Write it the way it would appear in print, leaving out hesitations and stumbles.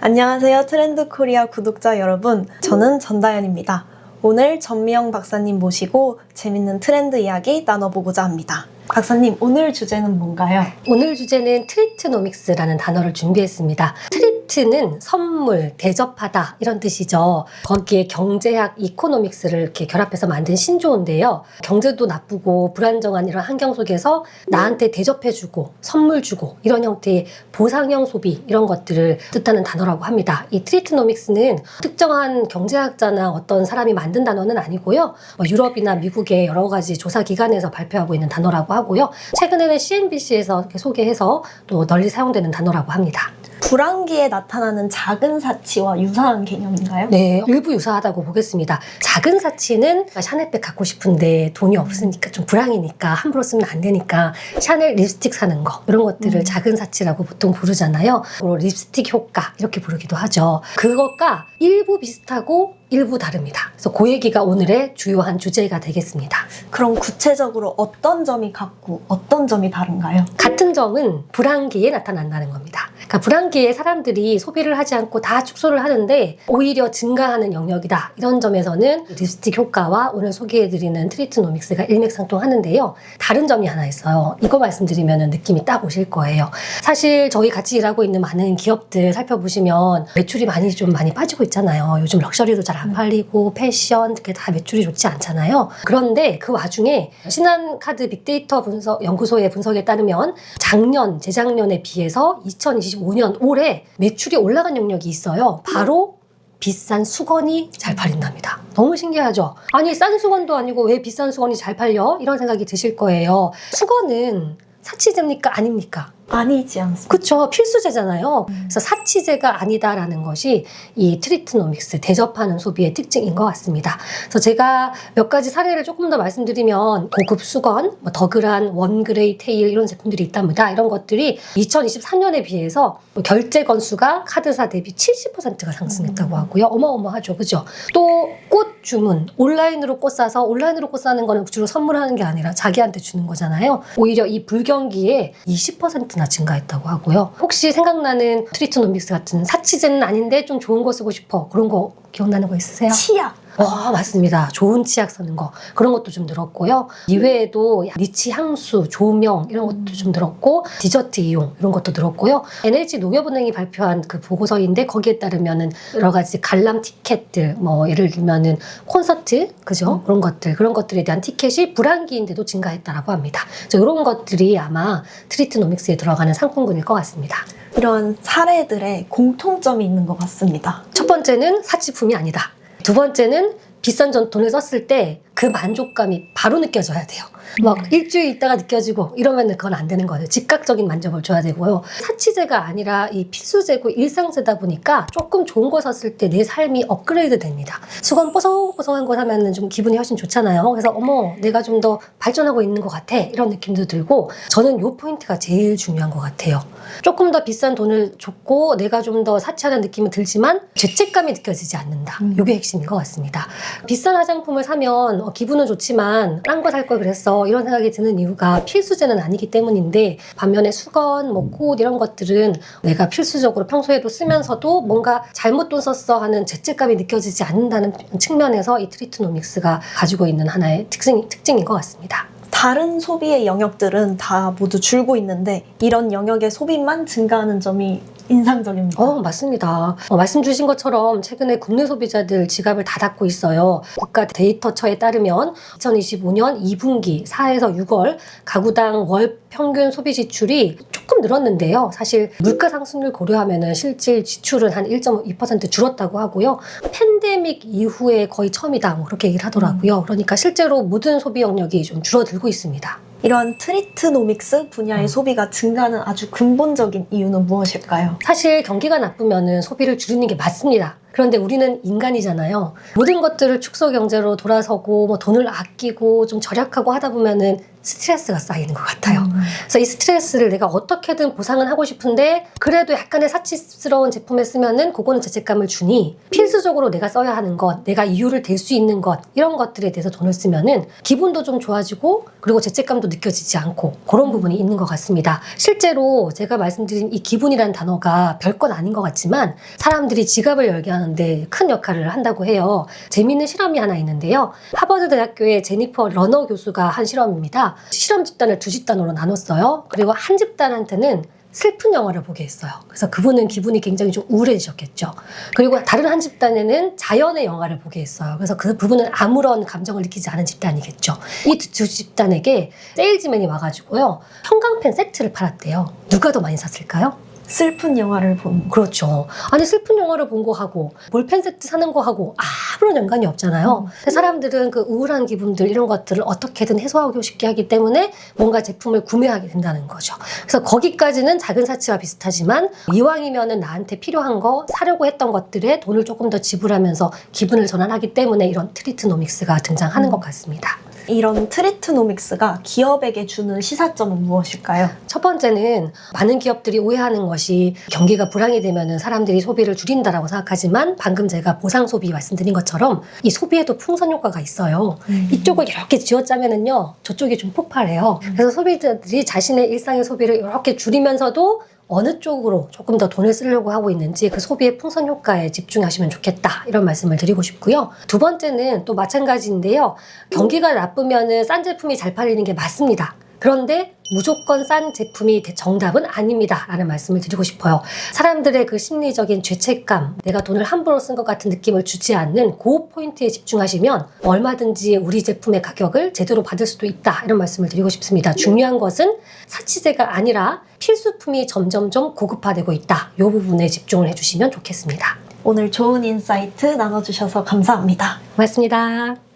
안녕하세요. 트렌드 코리아 구독자 여러분. 저는 전다연입니다. 오늘 전미영 박사님 모시고 재밌는 트렌드 이야기 나눠보고자 합니다. 박사님, 오늘 주제는 뭔가요? 오늘 주제는 트리트노믹스라는 단어를 준비했습니다. 트리트는 선물, 대접하다 이런 뜻이죠. 거기에 경제학, 이코노믹스를 이렇게 결합해서 만든 신조어인데요. 경제도 나쁘고 불안정한 이런 환경 속에서 나한테 대접해주고 선물 주고 이런 형태의 보상형 소비 이런 것들을 뜻하는 단어라고 합니다. 이 트리트노믹스는 특정한 경제학자나 어떤 사람이 만든 단어는 아니고요. 유럽이나 미국의 여러 가지 조사기관에서 발표하고 있는 단어라고 하고요. 최근에는 CNBC에서 이렇게 소개해서 또 널리 사용되는 단어라고 합니다. 불황기에 나타나는 작은 사치와 유사한 개념인가요? 네, 일부 유사하다고 보겠습니다. 작은 사치는 샤넬백 갖고 싶은데 돈이 없으니까 좀 불황이니까 함부로 쓰면 안 되니까 샤넬 립스틱 사는 거 이런 것들을 작은 사치라고 보통 부르잖아요. 립스틱 효과 이렇게 부르기도 하죠. 그것과 일부 비슷하고 일부 다릅니다. 그래서 그 얘기가 오늘의 주요한 주제가 되겠습니다. 그럼 구체적으로 어떤 점이 같고 어떤 점이 다른가요? 같은 점은 불황기에 나타난다는 겁니다. 그러니까 불황기에 사람들이 소비를 하지 않고 다 축소를 하는데 오히려 증가하는 영역이다. 이런 점에서는 립스틱 효과와 오늘 소개해드리는 트리트노믹스가 일맥상통하는데요. 다른 점이 하나 있어요. 이거 말씀드리면 느낌이 딱 오실 거예요. 사실 저희 같이 일하고 있는 많은 기업들 살펴보시면 매출이 많이 빠지고 있잖아요. 요즘 럭셔리도 잘 안 팔리고 패션 그게 다 매출이 좋지 않잖아요. 그런데 그 와중에 신한카드 빅데이터 분석 연구소의 분석에 따르면 재작년에 비해서 2025년 올해 매출이 올라간 영역이 있어요. 바로 비싼 수건이 잘 팔린답니다. 너무 신기하죠? 아니 싼 수건도 아니고 왜 비싼 수건이 잘 팔려? 이런 생각이 드실 거예요. 수건은 사치제입니까? 아닙니까? 아니지 않습니까? 그쵸. 필수제잖아요. 그래서 사치제가 아니다라는 것이 이 트리트노믹스, 대접하는 소비의 특징인 것 같습니다. 그래서 제가 몇 가지 사례를 조금 더 말씀드리면 고급 수건, 더그란, 원그레이 테일 이런 제품들이 있답니다. 이런 것들이 2023년에 비해서 결제 건수가 카드사 대비 70%가 상승했다고 하고요. 어마어마하죠. 그죠? 또 꽃 주문, 온라인으로 꽃 사서 온라인으로 꽃 사는 거는 주로 선물하는 게 아니라 자기한테 주는 거잖아요. 오히려 이 불경기에 20%나 증가했다고 하고요. 혹시 생각나는 트리트노믹스 같은 사치제는 아닌데 좀 좋은 거 쓰고 싶어. 그런 거 기억나는 거 있으세요? 치약! 맞습니다. 좋은 치약 쓰는 거 그런 것도 좀 늘었고요. 이외에도 리치 향수, 조명 이런 것도 좀 늘었고 디저트 이용 이런 것도 늘었고요. NH 농협은행이 발표한 그 보고서인데 거기에 따르면은 여러 가지 관람 티켓들 예를 들면은 콘서트 그죠? 그런 것들에 대한 티켓이 불황기인데도 증가했다라고 합니다. 그래서 이런 것들이 아마 트리트노믹스에 들어가는 상품군일 것 같습니다. 이런 사례들의 공통점이 있는 것 같습니다. 첫 번째는 사치품이 아니다. 두 번째는 비싼 돈을 썼을 때 그 만족감이 바로 느껴져야 돼요. 일주일 있다가 느껴지고 이러면 그건 안 되는 거예요. 즉각적인 만족을 줘야 되고요. 사치제가 아니라 이 필수제고 일상제다 보니까 조금 좋은 거 샀을 때 내 삶이 업그레이드 됩니다. 수건 뽀송뽀송한 거 사면 좀 기분이 훨씬 좋잖아요. 그래서 내가 좀 더 발전하고 있는 것 같아 이런 느낌도 들고 저는 이 포인트가 제일 중요한 것 같아요. 조금 더 비싼 돈을 줬고 내가 좀 더 사치하는 느낌은 들지만 죄책감이 느껴지지 않는다. 이게 핵심인 것 같습니다. 비싼 화장품을 사면 기분은 좋지만 딴 거 살 걸 그랬어 이런 생각이 드는 이유가 필수제는 아니기 때문인데 반면에 수건, 꽃 이런 것들은 내가 필수적으로 평소에도 쓰면서도 뭔가 잘못 돈 썼어 하는 죄책감이 느껴지지 않는다는 측면에서 이 트리트노믹스가 가지고 있는 하나의 특징인 것 같습니다. 다른 소비의 영역들은 다 모두 줄고 있는데 이런 영역의 소비만 증가하는 점이 인상적입니다. 맞습니다. 말씀 주신 것처럼 최근에 국내 소비자들 지갑을 다 닫고 있어요. 국가 데이터처에 따르면 2025년 2분기 4에서 6월 가구당 월 평균 소비 지출이 조금 늘었는데요. 사실 물가 상승률 고려하면 실질 지출은 한 1.2% 줄었다고 하고요. 팬데믹 이후에 거의 처음이다 그렇게 얘기를 하더라고요. 그러니까 실제로 모든 소비 영역이 좀 줄어들고 있습니다. 이런 트리트노믹스 분야의 소비가 증가하는 아주 근본적인 이유는 무엇일까요? 사실 경기가 나쁘면 소비를 줄이는 게 맞습니다. 그런데 우리는 인간이잖아요. 모든 것들을 축소 경제로 돌아서고 뭐 돈을 아끼고 좀 절약하고 하다 보면은 스트레스가 쌓이는 것 같아요. 그래서 이 스트레스를 내가 어떻게든 보상은 하고 싶은데 그래도 약간의 사치스러운 제품을 쓰면은 그거는 죄책감을 주니 필수적으로 내가 써야 하는 것, 내가 이유를 댈 수 있는 것 이런 것들에 대해서 돈을 쓰면은 기분도 좀 좋아지고 그리고 죄책감도 느껴지지 않고 그런 부분이 있는 것 같습니다. 실제로 제가 말씀드린 이 기분이라는 단어가 별건 아닌 것 같지만 사람들이 지갑을 열게 하는데 큰 역할을 한다고 해요. 재미있는 실험이 하나 있는데요. 하버드 대학교의 제니퍼 러너 교수가 한 실험입니다. 실험 집단을 두 집단으로 나눴어요. 그리고 한 집단한테는 슬픈 영화를 보게 했어요. 그래서 그분은 기분이 굉장히 좀 우울해지셨겠죠. 그리고 다른 한 집단에는 자연의 영화를 보게 했어요. 그래서 그 부분은 아무런 감정을 느끼지 않은 집단이겠죠. 이 두 집단에게 세일즈맨이 와가지고요. 형광펜 세트를 팔았대요. 누가 더 많이 샀을까요? 슬픈 영화를 본. 그렇죠. 아니 슬픈 영화를 본 거 하고 볼펜 세트 사는 거 하고 아무런 연관이 없잖아요. 근데 사람들은 그 우울한 기분들 이런 것들을 어떻게든 해소하고 싶게 하기 때문에 뭔가 제품을 구매하게 된다는 거죠. 그래서 거기까지는 작은 사치와 비슷하지만 이왕이면은 나한테 필요한 거 사려고 했던 것들에 돈을 조금 더 지불하면서 기분을 전환하기 때문에 이런 트리트노믹스가 등장하는 것 같습니다. 이런 트리트노믹스가 기업에게 주는 시사점은 무엇일까요? 첫 번째는 많은 기업들이 오해하는 것이 경기가 불황이 되면 사람들이 소비를 줄인다라고 생각하지만 방금 제가 보상 소비 말씀드린 것처럼 이 소비에도 풍선 효과가 있어요. 이쪽을 이렇게 쥐어짜면은요 저쪽이 좀 폭발해요. 그래서 소비자들이 자신의 일상의 소비를 이렇게 줄이면서도 어느 쪽으로 조금 더 돈을 쓰려고 하고 있는지 그 소비의 풍선 효과에 집중하시면 좋겠다 이런 말씀을 드리고 싶고요. 두 번째는 또 마찬가지인데요. 경기가 나쁘면은 싼 제품이 잘 팔리는 게 맞습니다. 그런데 무조건 싼 제품이 정답은 아닙니다 라는 말씀을 드리고 싶어요. 사람들의 그 심리적인 죄책감, 내가 돈을 함부로 쓴 것 같은 느낌을 주지 않는 그 포인트에 집중하시면 얼마든지 우리 제품의 가격을 제대로 받을 수도 있다 이런 말씀을 드리고 싶습니다. 중요한 것은 사치제가 아니라 필수품이 점점점 고급화되고 있다. 이 부분에 집중을 해주시면 좋겠습니다. 오늘 좋은 인사이트 나눠주셔서 감사합니다. 고맙습니다.